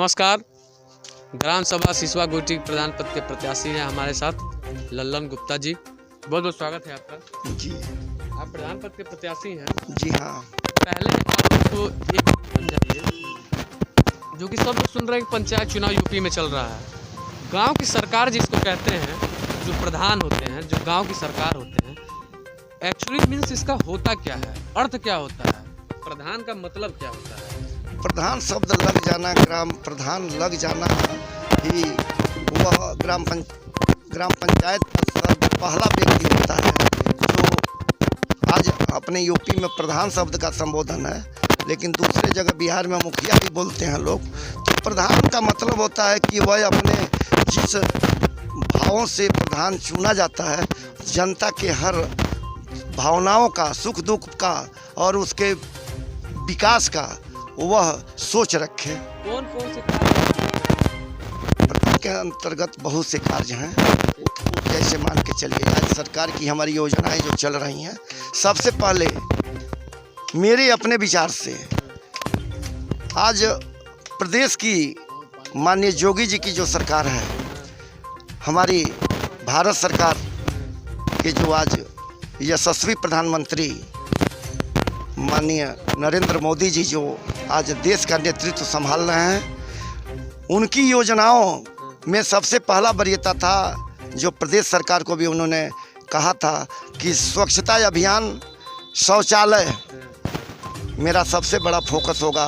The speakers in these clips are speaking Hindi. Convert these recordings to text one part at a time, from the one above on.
नमस्कार। ग्राम सभा सिसवा गोटी प्रधान पद के प्रत्याशी हैं हमारे साथ लल्लन गुप्ता जी। बहुत बहुत स्वागत है आपका। जी। आप प्रधान पद के प्रत्याशी हैं। जी हाँ। पहले आपको एक समझाइए, जो कि सब लोग सुन रहे हैं कि पंचायत चुनाव यूपी में चल रहा है। गांव की सरकार जिसको कहते हैं, जो प्रधान होते हैं, जो गांव की सरकार होते हैं, एक्चुअली मीन्स इसका होता क्या है, अर्थ क्या होता है, प्रधान का मतलब क्या होता है? प्रधान शब्द लग जाना, ग्राम प्रधान लग जाना ही वह ग्राम पंचायत का पहला व्यक्ति होता है जो आज अपने यूपी में प्रधान शब्द का संबोधन है, लेकिन दूसरे जगह बिहार में मुखिया भी बोलते हैं लोग। तो प्रधान का मतलब होता है कि वह अपने जिस भावों से प्रधान चुना जाता है, जनता के हर भावनाओं का, सुख दुख का और उसके विकास का वह सोच रखे। कौन कौन से कार्य प्रधान के अंतर्गत बहुत से कार्य हैं। जैसे मान के चलिए, आज सरकार की हमारी योजनाएं जो चल रही हैं, सबसे पहले मेरे अपने विचार से आज प्रदेश की माननीय योगी जी की जो सरकार है, हमारी भारत सरकार के जो आज यशस्वी प्रधानमंत्री माननीय नरेंद्र मोदी जी जो आज देश का नेतृत्व संभाल रहे हैं, उनकी योजनाओं में सबसे पहला वरीयता था जो प्रदेश सरकार को भी उन्होंने कहा था कि स्वच्छता अभियान, शौचालय मेरा सबसे बड़ा फोकस होगा।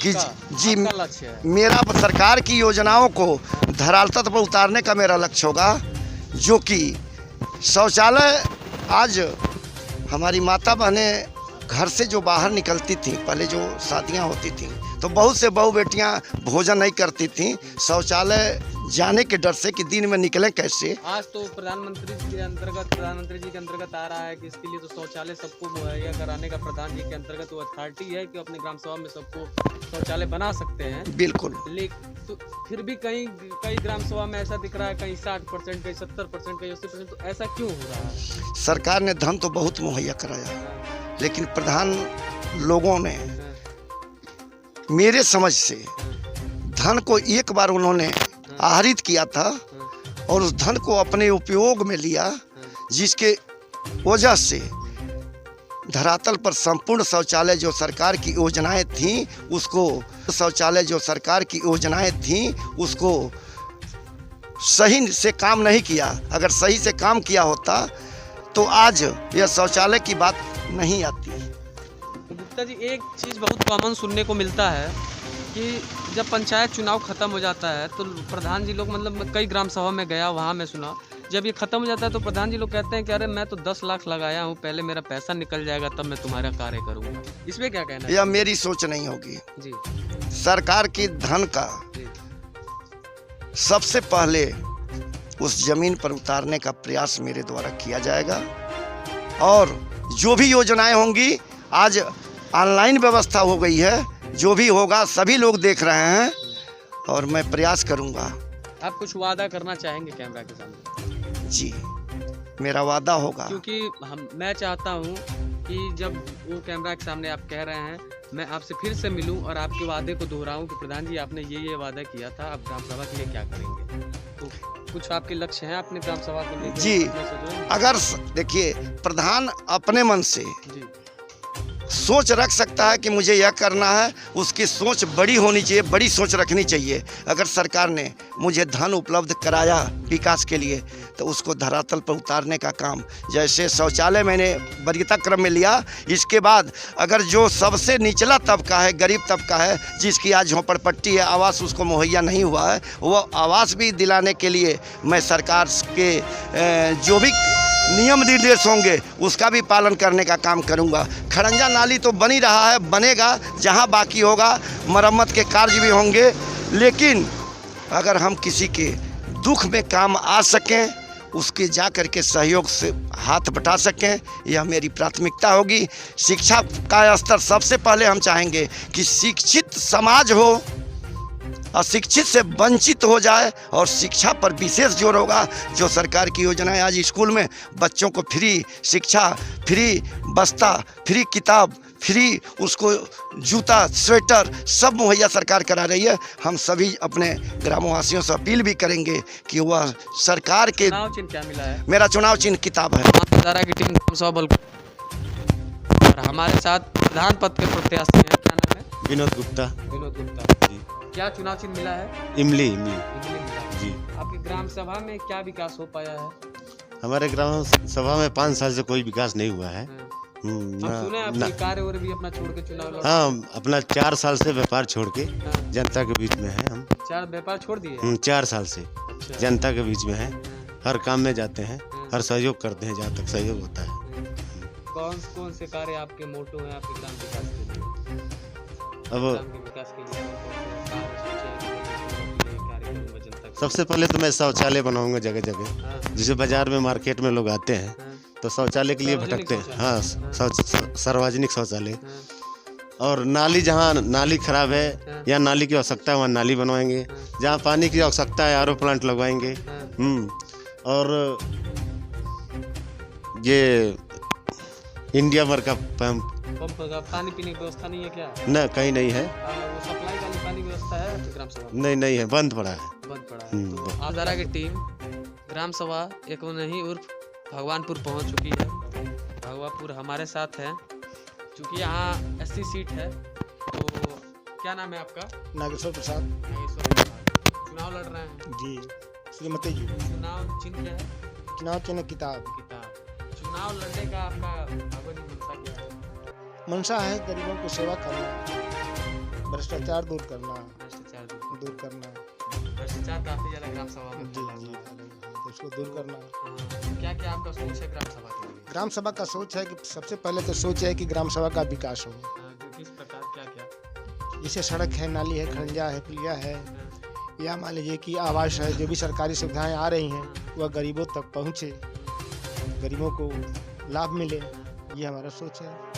कि जी लक्ष्य है। मेरा सरकार की योजनाओं को धरातल पर उतारने का मेरा लक्ष्य होगा, जो कि शौचालय। आज हमारी माता बहनें घर से जो बाहर निकलती थी, पहले जो शादियां होती थी तो बहुत से बहू बेटियां भोजन नहीं करती थी, शौचालय जाने के डर से कि दिन में निकलें कैसे। आज तो प्रधानमंत्री जी के अंतर्गत आ रहा है कि इसके लिए तो शौचालय सबको मुहैया कराने का प्रधान जी के अंतर्गत वो अथॉरिटी है कि अपने ग्राम सभा में सबको शौचालय बना सकते हैं। बिल्कुल। लेकिन तो फिर भी कई ग्राम सभा में ऐसा दिख रहा है, कहीं 60%, कहीं 70%, कहीं 80%। तो ऐसा क्यों हो रहा है? सरकार ने धन तो बहुत मुहैया कराया, लेकिन प्रधान लोगों ने मेरे समझ से धन को एक बार उन्होंने आहरित किया था और उस धन को अपने उपयोग में लिया, जिसके वजह से धरातल पर संपूर्ण शौचालय जो सरकार की योजनाएं थीं उसको सही से काम नहीं किया। अगर सही से काम किया होता तो आज यह शौचालय की बात नहीं आती। गुप्ता जी, एक चीज़ बहुत कॉमन सुनने को मिलता है कि जब पंचायत चुनाव ख़त्म हो जाता है तो प्रधान जी लोग, मतलब मैं कई ग्राम सभा में गया, वहाँ मैं सुना, जब ये ख़त्म हो जाता है तो प्रधान जी लोग कहते हैं कि अरे मैं तो 10 लाख लगाया हूँ, पहले मेरा पैसा निकल जाएगा तब मैं तुम्हारा कार्य करूँगा। इसमें क्या कहना है? यह मेरी सोच नहीं होगी जी। सरकार की धन का सबसे पहले उस जमीन पर उतारने का प्रयास मेरे द्वारा किया जाएगा, और जो भी योजनाएं होंगी, आज ऑनलाइन व्यवस्था हो गई है, जो भी होगा सभी लोग देख रहे हैं और मैं प्रयास करूंगा। आप कुछ वादा करना चाहेंगे कैमरा के सामने? जी, मेरा वादा होगा, क्योंकि मैं चाहता हूं कि जब वो कैमरा के सामने आप कह रहे हैं, मैं आपसे फिर से मिलूं और आपके वादे को दोहराऊं कि प्रधान जी आपने ये वादा किया था, आप ग्राम सभा के लिए क्या करेंगे। तो कुछ आपके लक्ष्य हैं अपने ग्राम सभा को लेकर? जी, अगर देखिए, प्रधान अपने मन से जी सोच रख सकता है कि मुझे यह करना है, उसकी सोच बड़ी होनी चाहिए, बड़ी सोच रखनी चाहिए। अगर सरकार ने मुझे धन उपलब्ध कराया विकास के लिए, तो उसको धरातल पर उतारने का काम, जैसे शौचालय मैंने वरीयता क्रम में लिया, इसके बाद अगर जो सबसे निचला तबका है, गरीब तबका है, जिसकी आज झोंपड़पट्टी है, आवास उसको मुहैया नहीं हुआ है, वो आवास भी दिलाने के लिए मैं सरकार के जो भी नियम निर्देश होंगे उसका भी पालन करने का काम करूंगा। खड़ंजा नाली तो बनी रहा है, बनेगा, जहां बाकी होगा मरम्मत के कार्य भी होंगे, लेकिन अगर हम किसी के दुख में काम आ सकें, उसके जा कर के सहयोग से हाथ बटा सकें, यह मेरी प्राथमिकता होगी। शिक्षा का स्तर सबसे पहले हम चाहेंगे कि शिक्षित समाज हो, अशिक्षित से वंचित हो जाए, और शिक्षा पर विशेष जोर होगा। जो सरकार की योजनाएं आज स्कूल में बच्चों को फ्री शिक्षा, फ्री बस्ता, फ्री किताब, फ्री उसको जूता स्वेटर सब मुहैया सरकार करा रही है। हम सभी अपने ग्रामवासियों से अपील भी करेंगे कि वह सरकार के। चुनाव चिन्ह क्या मिला है? मेरा चुनाव चिन्ह किताब है। हजारा की टीम ग्राम सभा बलकुल और हमारे साथ प्रधान पद के प्रत्याशी हैं, क्या नाम है? विनोद गुप्ता। विनोद गुप्ता जी। क्या चुनाव चिन्ह मिला है? इमली इमली मिला है। जी। आपकी ग्राम सभा में क्या विकास हो पाया है? हमारे ग्राम सभा में 5 साल से कोई विकास नहीं हुआ है। हाँ। हम्म, हम सुने ना- आपकी कार्य और भी अपना छोड़ के चुनाव लड़। हाँ, अपना 4 साल से व्यापार छोड़ के हाँ। जनता के बीच में है हम। 4 व्यापार छोड़ दिए? 4 साल से अच्छा। जनता के बीच में है। हर काम में जाते हैं, हाँ। हर सहयोग करते हैं जहाँ तक सहयोग होता है। कौन कौन से कार्य आपके मोटो हैं आपके ग्राम विकास के लिए? अब ग्राम के विकास के लिए कौन-कौन से कार्य सोचे हैं कि ये कार्य करूंगा जनता के सबसे पहले तो मैं शौचालय बनाऊंगा जगह जगह। लिए? हाँ, जैसे बाजार में मार्केट में लोग आते हैं हाँ, तो शौचालय के लिए सार्वजनिक भटकते हैं। शौचालय। हाँ, सार्वजनिक शौचालय। हाँ, और नाली, जहाँ नाली खराब है हाँ। या नाली की आवश्यकता है वहाँ नाली बनवाएंगे। हाँ। जहाँ पानी की आवश्यकता है आरओ प्लांट लगवाएंगे। हाँ। और ये इंडिया भर का पंप पंप का पानी पीने की व्यवस्था नहीं है क्या? न कहीं नहीं है। वो सप्लाई वाली पानी की व्यवस्था है आपकी ग्राम सभा में? नहीं है, बंद पड़ा है। बंद पड़ा है। हम्म, तो बंद। आप हजारा की टीम ग्राम सभा एक नहीं उर्फ भगवानपुर पहुंच चुकी है। भगवानपुर हमारे साथ है क्योंकि यहाँ एससी सीट है। तो क्या नाम है आपका? नागेश्वर प्रसाद नागेश्वर प्रसाद। चुनाव लड़ रहे हैं? जी। श्रीमती जी। चुनाव चिन्ह क्या है? चुनाव चिन्ह किताब। किताब। चुनाव लड़ने का आपका भगवती मनसा क्या है? मंशा है गरीबों को सेवा करना, भ्रष्टाचार दूर करना, भ्रष्टाचार दूर करना। भ्रष्टाचार काफी ज्यादा ग्राम सभा में जी फैला जी, हुआ है। तो उसको दूर करना। क्या क्या आपका सोच है ग्राम सभा के लिए? ग्राम सभा का सोच है कि सबसे पहले तो सोच है कि ग्राम सभा का विकास हो। किस प्रकार क्या क्या? जैसे सड़क है, नाली है, खंजा है, पुलिया है, या मान लीजिए कि आवास है। जो भी सरकारी सुविधाएं आ रही हैं वह गरीबों तक पहुँचे, गरीबों को लाभ मिले, ये हमारा सोच है।